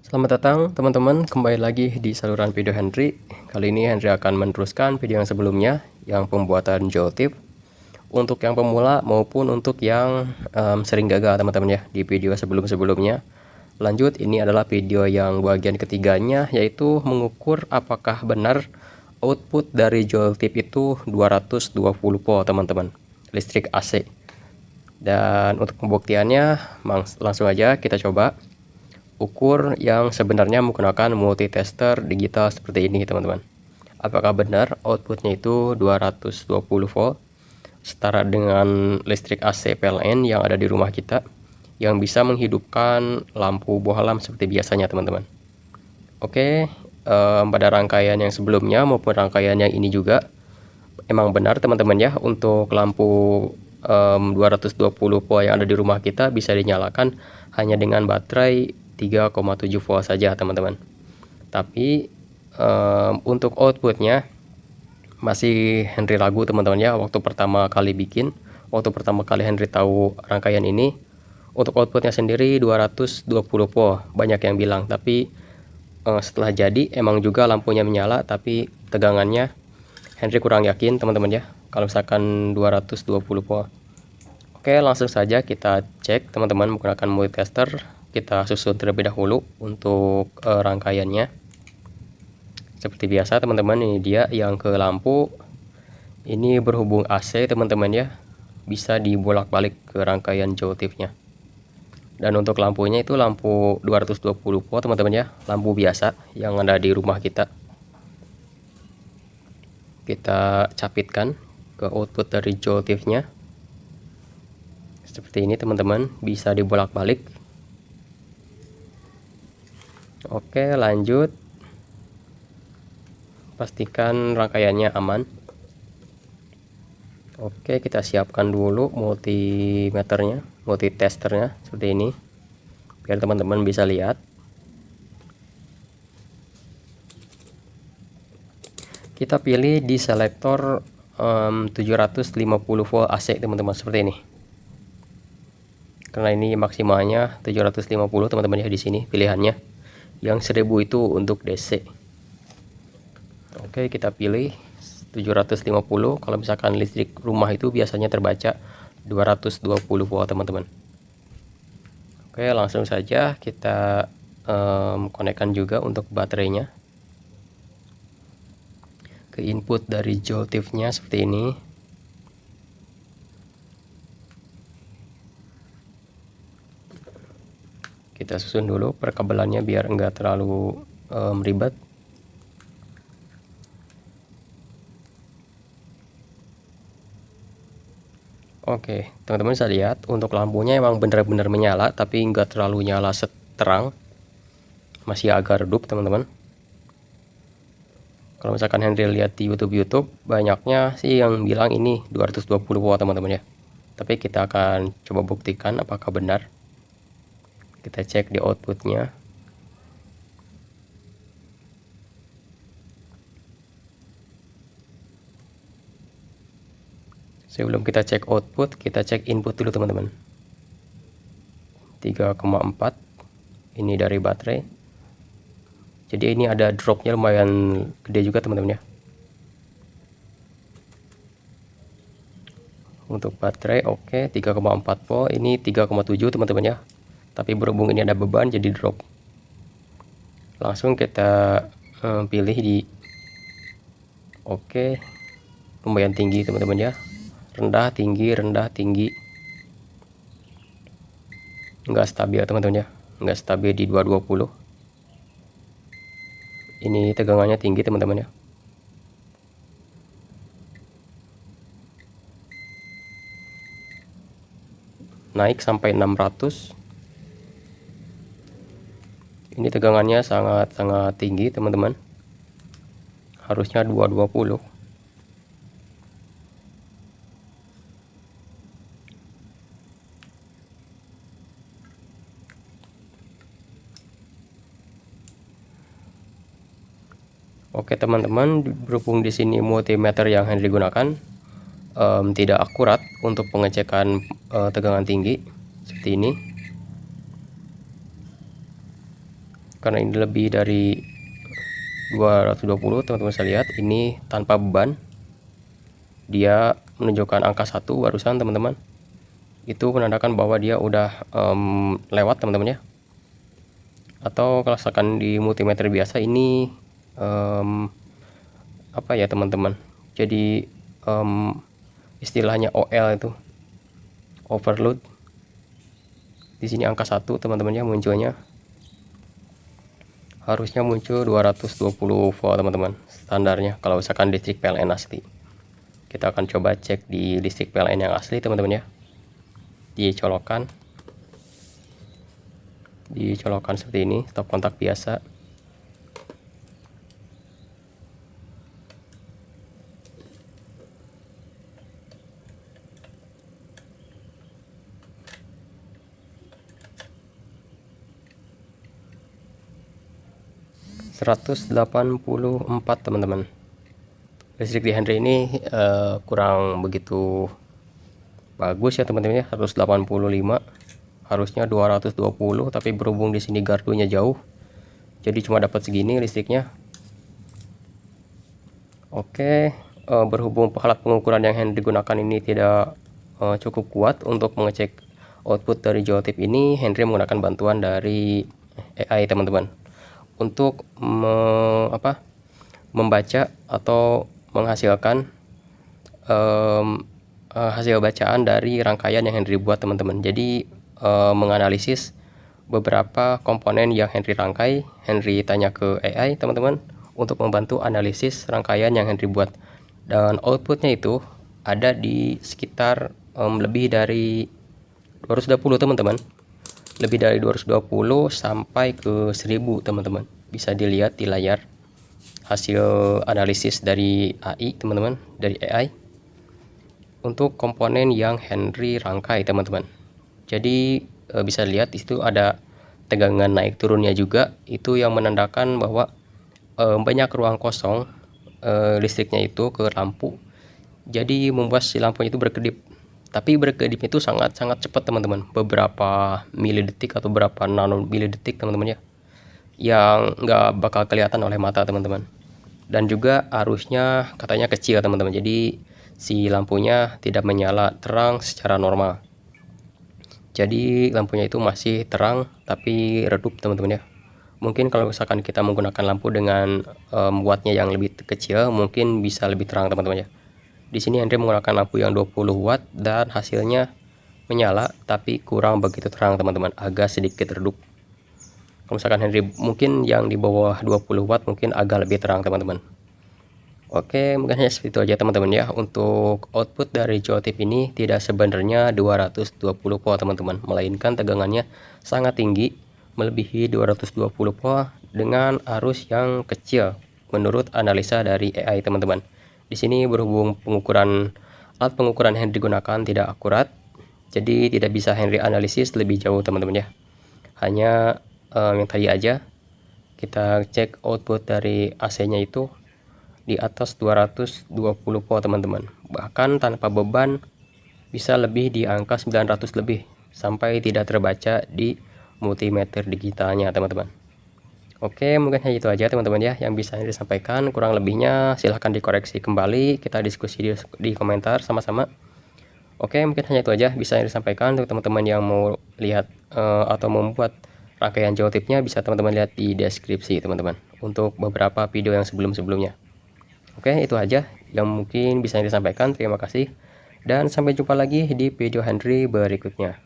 Selamat datang teman-teman, kembali lagi di saluran video Henry. Kali ini Henry akan meneruskan video yang sebelumnya, yang pembuatan geotip untuk yang pemula maupun untuk yang sering gagal teman-teman ya di video sebelum-sebelumnya. Lanjut, ini adalah video yang bagian ketiganya, yaitu mengukur apakah benar output dari geotip itu 220 volt teman-teman, listrik AC. Dan untuk pembuktiannya langsung aja kita coba ukur yang sebenarnya menggunakan multitester digital seperti ini teman-teman. Apakah benar outputnya itu 220 volt setara dengan listrik AC PLN yang ada di rumah kita, yang bisa menghidupkan lampu bohlam seperti biasanya teman-teman. Oke, pada rangkaian yang sebelumnya maupun rangkaian yang ini juga emang benar teman-teman ya, untuk lampu 220 volt yang ada di rumah kita bisa dinyalakan hanya dengan baterai 3,7 volt saja teman-teman. Tapi untuk outputnya masih Henry ragu teman-teman ya. Waktu pertama kali Henry tahu rangkaian ini, untuk outputnya sendiri 220 volt banyak yang bilang. Tapi setelah jadi emang juga lampunya menyala, tapi tegangannya Henry kurang yakin teman-teman ya kalau misalkan 220 volt. Oke, langsung saja kita cek teman-teman menggunakan multitester. Kita susun terlebih dahulu untuk rangkaiannya. Seperti biasa teman-teman, ini dia yang ke lampu. Ini berhubung AC teman-teman ya, bisa dibolak-balik ke rangkaian geotipnya. Dan untuk lampunya itu lampu 220 volt teman-teman ya, lampu biasa yang ada di rumah kita. Kita capitkan ke output dari geotipnya. Seperti ini teman-teman, bisa dibolak-balik. Oke, lanjut. Pastikan rangkaiannya aman. Oke, kita siapkan dulu multimeternya, multitesternya seperti ini, biar teman-teman bisa lihat. Kita pilih di selektor 750 volt AC teman-teman, seperti ini. Karena ini maksimalnya 750 teman-teman ya, di sini pilihannya. Yang 1000 itu untuk DC. Oke, kita pilih 750. Kalau misalkan listrik rumah itu biasanya terbaca 220 volt teman-teman. Oke, langsung saja kita konekkan juga untuk baterainya ke input dari geotipnya seperti ini. Kita susun dulu perkabelannya biar enggak terlalu ribet. Oke, teman-teman bisa lihat untuk lampunya emang benar-benar menyala, tapi enggak terlalu nyala terang, masih agak redup teman-teman. Kalau misalkan Henry lihat di YouTube banyaknya sih yang bilang ini 220 volt teman-teman ya. Tapi kita akan coba buktikan apakah benar. Kita cek di outputnya. Sebelum kita cek output, kita cek input dulu teman-teman. 3,4 ini dari baterai. Jadi ini ada dropnya lumayan gede juga teman-teman ya. Untuk baterai oke, 3,4 volt, ini 3,7 teman-teman ya. Tapi berhubung ini ada beban jadi drop. Langsung kita pilih di oke, lumayan tinggi teman-teman ya. Rendah tinggi, rendah tinggi. Enggak stabil teman-teman ya, enggak stabil di 220. Ini tegangannya tinggi teman-teman ya. Naik sampai 600. Ini tegangannya sangat tinggi teman-teman, harusnya 220. Oke teman-teman, berhubung di sini multimeter yang Henry gunakan tidak akurat untuk pengecekan tegangan tinggi seperti ini. karena ini lebih dari 220. Teman-teman bisa lihat ini tanpa beban, dia menunjukkan angka 1 barusan teman-teman. Itu menandakan bahwa dia udah lewat teman-teman ya. Atau kalau misalkan di multimeter biasa ini apa ya teman-teman, jadi istilahnya OL itu overload. Di sini angka 1 teman-teman ya munculnya, harusnya muncul 220 volt teman-teman standarnya kalau misalkan listrik PLN asli. Kita akan coba cek di listrik PLN yang asli teman-teman ya. Dicolokan seperti ini, stop kontak biasa. ...184 teman-teman. Listrik di Henry ini kurang begitu bagus ya teman-teman ya. 185, harusnya 220, tapi berhubung di sini gardunya jauh, jadi cuma dapat segini listriknya. Oke, berhubung alat pengukuran yang Henry gunakan ini tidak cukup kuat untuk mengecek output dari geotip ini, Henry menggunakan bantuan dari AI teman-teman untuk membaca atau menghasilkan hasil bacaan dari rangkaian yang Henry buat teman-teman. Jadi menganalisis beberapa komponen yang Henry rangkai, Henry tanya ke AI teman-teman untuk membantu analisis rangkaian yang Henry buat, dan outputnya itu ada di sekitar lebih dari 220 teman-teman, lebih dari 220 sampai ke 1000 teman-teman. Bisa dilihat di layar hasil analisis dari AI teman-teman, dari AI untuk komponen yang Henry rangkai teman-teman. Jadi bisa lihat di situ ada tegangan naik turunnya juga, itu yang menandakan bahwa banyak ruang kosong listriknya itu ke lampu, jadi membuat si lampunya itu berkedip. Tapi berkedip itu sangat-sangat cepat teman-teman, beberapa milidetik atau berapa nano milidetik teman-teman ya, yang nggak bakal kelihatan oleh mata teman-teman. Dan juga arusnya katanya kecil teman-teman, jadi si lampunya tidak menyala terang secara normal. Jadi lampunya itu masih terang tapi redup teman-teman ya. Mungkin kalau misalkan kita menggunakan lampu dengan wattnya yang lebih kecil, mungkin bisa lebih terang teman-teman ya. Di sini Henry menggunakan lampu yang 20 watt dan hasilnya menyala tapi kurang begitu terang teman-teman, agak sedikit redup. Kalau misalkan Henry mungkin yang di bawah 20 watt mungkin agak lebih terang teman-teman. Oke, mungkin hanya seperti itu aja teman-teman ya. Untuk output dari geotip ini tidak sebenarnya 220 volt teman-teman, melainkan tegangannya sangat tinggi, melebihi 220 volt dengan arus yang kecil menurut analisa dari AI teman-teman. Di sini berhubung alat pengukuran Henry digunakan tidak akurat, jadi tidak bisa Henry analisis lebih jauh teman-teman ya. Hanya yang tadi aja kita cek output dari AC-nya itu di atas 220 volt teman-teman, bahkan tanpa beban bisa lebih di angka 900 lebih, sampai tidak terbaca di multimeter digitalnya teman-teman. Oke, mungkin hanya itu aja teman-teman ya yang bisa disampaikan. Kurang lebihnya silahkan dikoreksi kembali, kita diskusi di komentar sama-sama. Oke, mungkin hanya itu aja bisa disampaikan. Untuk teman-teman yang mau lihat atau membuat rangkaian geotipnya, bisa teman-teman lihat di deskripsi teman-teman untuk beberapa video yang sebelum-sebelumnya. Oke, itu aja yang mungkin bisa disampaikan. Terima kasih dan sampai jumpa lagi di video Henry berikutnya.